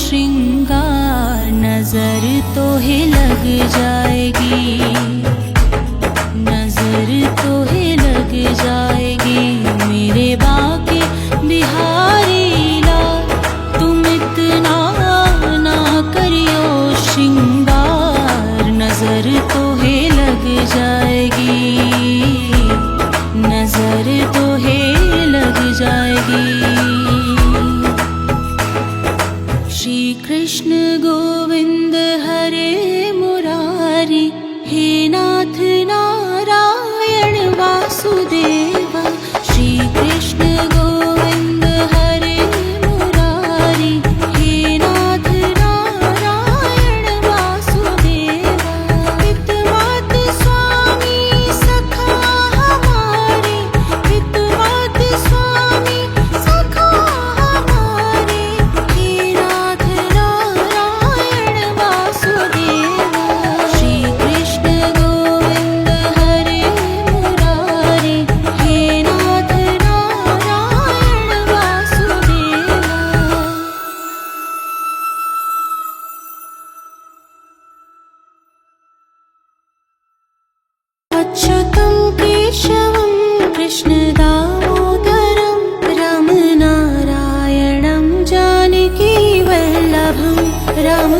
श्रृंगार नजर तो है लग जाएगी, नजर तो है लग जाएगी मेरे बाके बिहारी लाल। तुम इतना ना करियो श्रृंगार, नजर तो है लग जाएगी, नजर तो है लग जाएगी। श्री कृष्ण गोविंद हरे मुरारी, हे नाथ नारायण वासुदेव। श्री कृष्ण गोविंद हरे मुरारी, हे नाथ नारायण वासुदेव। हितवाद स्वामी सखा हमारे, हितवाद स्वामी सखा हमारे, हे नाथ नारायण वासुदेव। श्री कृष्ण गोविंद हरे मुरारी, हे नाथ नारायण वासुदेव। अच्युतं केशवं कृष्ण दामोदरं, रामनारायणं जानकी वल्लभं, राम